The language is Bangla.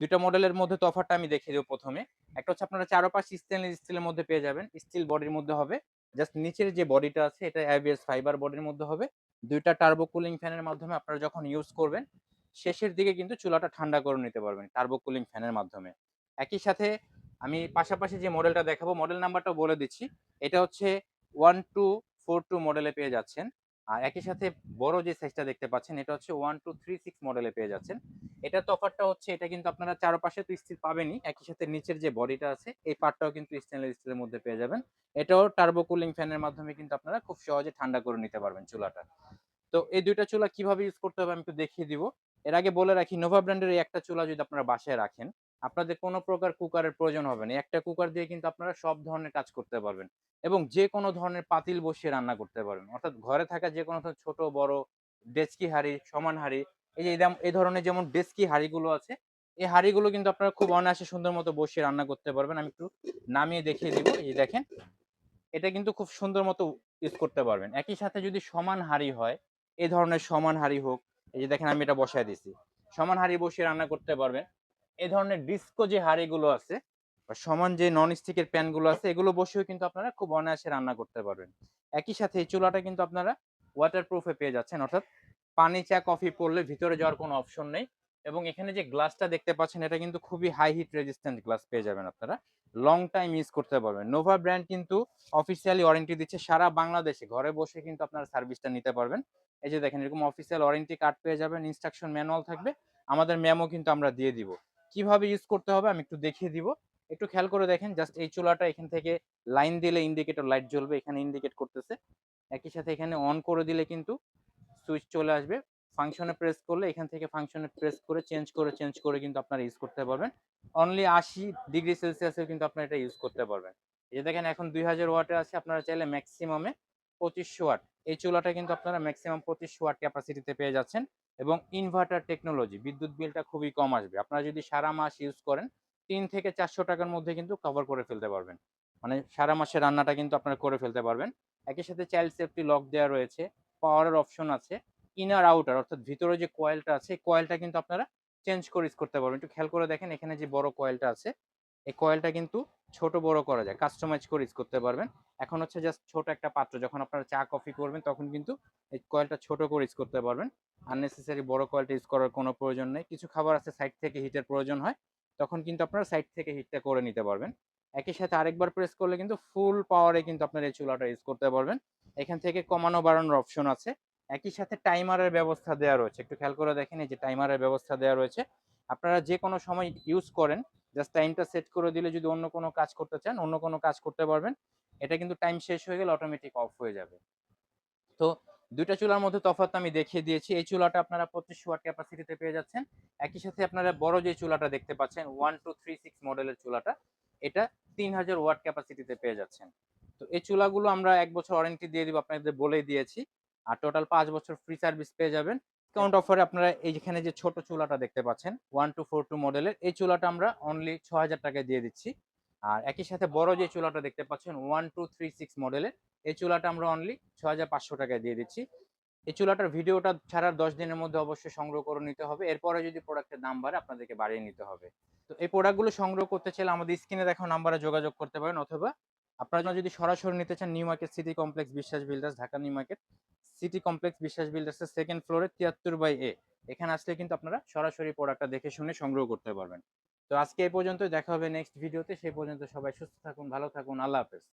২ টা মডেলের মধ্যে তফাৎটা আমি দেখিয়ে দেব ১ম এ। একটা হচ্ছে আপনারা চারপাশ স্টেনলেস স্টিলের মধ্যে পেয়ে যাবেন। স্টিল বডির মধ্যে হবে। জাস্ট নিচের যে বডিটা আছে এটা ABS ফাইবার বডির মধ্যে হবে। ২ টা টার্বো কুলিং ফ্যানের মাধ্যমে আপনারা যখন ইউজ করবেন, শেষের দিকে কিন্তু চুলাটা ঠান্ডা করে নিতে পারবেন টার্বো কুলিং ফ্যানের মাধ্যমে। একই সাথে আমি পাশাপাশি যে মডেলটা দেখাবো, মডেল নাম্বারটাও বলে দিচ্ছি। এটা হচ্ছে 1242 মডেলে পেয়ে যাচ্ছেন। আর একই সাথে বড় যে সাইজটা দেখতে পাচ্ছেন এটা হচ্ছে 1236 মডেলে পেয়ে যাচ্ছেন। এটার তফাৎটা হচ্ছে এটা কিন্তু আপনারা চারপাশে তো স্টিল পাবেনই, একই সাথে নিচের যে বডিটা আছে এই পার্টটাও কিন্তু স্টেনলেস স্টিলের মধ্যে পেয়ে যাবেন। এটাও টার্বো কুলিং ফ্যানের মাধ্যমে কিন্তু আপনারা খুব সহজে ঠান্ডা করে নিতে পারবেন চুলাটা। তো এই ২ টা চুলা কিভাবে ইউজ করতে হবে আমি একটু দেখিয়ে দিব। এর আগে বলে রাখি, নোভা ব্র্যান্ডের এই একটা চুলা যদি আপনারা বাসায় রাখেন, আপনাদের কোন প্রকার কুকারের প্রয়োজন হবে না। একটা কুকার দিয়ে কিন্তু আপনারা সব ধরনের কাজ করতে পারবেন এবং যেকোনো ধরনের পাতিল বসিয়ে রান্না করতে পারবেন। অর্থাৎ ঘরে থাকা যেকোনো ধরনের ছোট বড় ডেচকি হাঁড়ি, সমান হাঁড়ি, এই যে এই ধরনের যেমন ডেচকি হাঁড়িগুলো আছে, এই হাঁড়িগুলো কিন্তু আপনারা খুব অনায়াসে সুন্দর মতো বসিয়ে রান্না করতে পারবেন। আমি একটু নামিয়ে দেখিয়ে দিব। এই যে দেখেন, এটা কিন্তু খুব সুন্দর মতো ইউজ করতে পারবেন। একই সাথে যদি সমান হাঁড়ি হয়, এই ধরনের সমান হাঁড়ি হোক, এই যে দেখেন আমি এটা বসায় দিছি। সমান হাঁড়ি বসিয়ে রান্না করতে পারবেন। এই ধরনের ডিস্কো যে হাঁড়িগুলো আছে বা সমান যে নন স্টিকের প্যান গুলো আছে এগুলো বসেও কিন্তু আপনারা খুব অনায়াসে রান্না করতে পারবেন। একই সাথে এই চুলাটা কিন্তু আপনারা ওয়াটার প্রুফে পেয়ে যাচ্ছেন, অর্থাৎ পানি, চা, কফি পড়লে ভিতরে যাওয়ার কোনো অপশন নেই। এবং এখানে যে গ্লাসটা দেখতে পাচ্ছেন এটা কিন্তু খুবই হাই হিট রেজিস্ট্যান্ট গ্লাস পেয়ে যাবেন আপনারা। লং টাইম ইউজ করতে পারবেন। নোভা ব্র্যান্ড কিন্তু অফিসিয়ালি ওয়ারেন্টি দিচ্ছে সারা বাংলাদেশে। ঘরে বসে কিন্তু আপনারা সার্ভিসটা নিতে পারবেন। এই যে দেখেন এরকম অফিসিয়াল ওয়ারেন্টি কার্ড পেয়ে যাবেন, ইনস্ট্রাকশন ম্যানুয়াল থাকবে। আমাদের মেমো কিন্তু আমরা দিয়ে দিব। কিভাবে ইউজ করতে হবে আমি একটু দেখিয়ে দিব। একটু খেয়াল করে দেখেন, জাস্ট এই চুলাটা এখান থেকে লাইন দিলে ইন্ডিকেটর লাইট জ্বলবে, এখানে ইন্ডিকেট করতেছে। একই সাথে এখানে অন করে দিলে কিন্তু সুইচ চলে আসবে। ফাংশনে প্রেস করলে এখান থেকে ফাংশনে প্রেস করে চেঞ্জ করে কিন্তু আপনারা ইউজ করতে পারবেন। অনলি ৮০ ডিগ্রি সেলসিয়াসেও কিন্তু আপনারা এটা ইউজ করতে পারবেন। এই যে দেখেন এখন ২০০০ ওয়াটে আছে, আপনারা চাইলে ম্যাক্সিমামে ২৫০০ ওয়াট, এই চুলাটা কিন্তু আপনারা ম্যাক্সিমাম ২৫০০ ওয়াট ক্যাপাসিটিতে পেয়ে যাচ্ছেন এবং ইনভার্টার টেকনোলজি, বিদ্যুৎ বিলটা খুবই কম আসবে। আপনারা যদি সারা মাস ইউজ করেন ৩ থেকে ৪০০ টাকার মধ্যে কিন্তু কভার করে ফেলতে পারবেন। মানে সারা মাসের রান্নাটা কিন্তু আপনারা করে ফেলতে পারবেন। একই সাথে চাইল্ড সেফটি লক দেওয়া রয়েছে, পাওয়ারের অপশন আছে, ইনার আউটার অর্থাৎ ভিতরে যে কয়েলটা আছে এই কয়েলটা কিন্তু আপনারা চেঞ্জ করে ইউজ করতে পারবেন। একটু খেয়াল করে দেখেন এখানে যে বড় কয়েলটা আছে এই কয়েলটা কিন্তু ছোট বড় করা যায়, কাস্টমাইজ করে ইউজ করতে পারবেন। এখন হচ্ছে জাস্ট ছোট একটা পাত্র, যখন আপনারা চা কফি করবেন তখন কিন্তু এই কয়েলটা ছোট করে ইউজ করতে পারবেন। আননেসেসারি বড় কয়েলটা ইউজ করার কোনো প্রয়োজন নেই। কিছু খাবার আছে সাইড থেকে হিটের প্রয়োজন হয়, তখন কিন্তু আপনারা সাইড থেকে হিটটা করে নিতে পারবেন। একই সাথে আরেকবার প্রেস করলে কিন্তু ফুল পাওয়ারে কিন্তু আপনারা এই চুলাটা ইউজ করতে পারবেন। এখান থেকে কমানো বাড়ানোর অপশন আছে। একই সাথে টাইমারের ব্যবস্থা দেওয়া রয়েছে। একটু খেয়াল করে দেখেন এই যে টাইমারের ব্যবস্থা দেওয়া রয়েছে। আপনারা যে কোনো সময় ইউজ করেন, জাস্ট টাইমটা সেট করে দিলে যদি অন্য কোনো কাজ করতে চান, অন্য কোনো কাজ করতে পারবেন। এটা কিন্তু টাইম শেষ হয়ে গেলে অটোমেটিক অফ হয়ে যাবে। তো ২ টা চুলার মধ্যে তফাৎ আমি দেখিয়ে দিয়েছি। এই চুলাটা আপনারা ২৫০০ ওয়াট ক্যাপাসিটিতে পেয়ে যাচ্ছেন। একই সাথে আপনারা বড় যে চুলাটা দেখতে পাচ্ছেন 1236 মডেলের চুলাটা, এটা ৩০০০ ওয়াট ক্যাপাসিটিতে পেয়ে যাচ্ছেন। তো এই চুলাগুলো আমরা ১ বছর ওয়ারেন্টি দিয়ে দিব, আপনাদের বলেই দিয়েছি। আর টোটাল ৫ বছর ফ্রি সার্ভিস পেয়ে যাবেন। ডিসকাউন্ট অফারে আপনারা এইখানে যে ছোট চুলাটা দেখতে পাচ্ছেন 1242 মডেলের, এই চুলাটা আমরা অনলি ৬০০০ টাকায় দিয়ে দিচ্ছি। আর একই সাথে বড় যে চুলাটা দেখতে পাচ্ছেন 1236 মডেলের, এই চুলাটা আমরা অনলি ৬৫০০ টাকায় দিয়ে দিচ্ছি। এই চুলাটার ভিডিওটা ছাড়ার ১০ দিনের মধ্যে অবশ্যই সংগ্রহ করে নিতে হবে। এরপরে যদি প্রোডাক্টের দাম বাড়ে আপনাদেরকে বাড়িয়ে নিতে হবে। তো এই প্রোডাক্টগুলো সংগ্রহ করতে চাইলে আমাদের স্ক্রিনে দেখানো নাম্বারে যোগাযোগ করতে পারেন, অথবা আপনারা যদি সরাসরি নিতে চান নিউ মার্কেট সিটি কমপ্লেক্স বিশ্বাস builders, Dhaka new market city complex বিশ্বাস বিল্ডার্সের 2nd ফ্লোরে ৭৩/A, এখানে আসলে কিন্তু আপনারা সরাসরি প্রোডাক্টটা দেখে শুনে সংগ্রহ করতে পারবেন। তো আজকে এই পর্যন্তই, দেখা হবে নেক্সট ভিডিওতে। সেই পর্যন্ত সবাই সুস্থ থাকুন, ভালো থাকুন। আল্লাহ হাফেজ।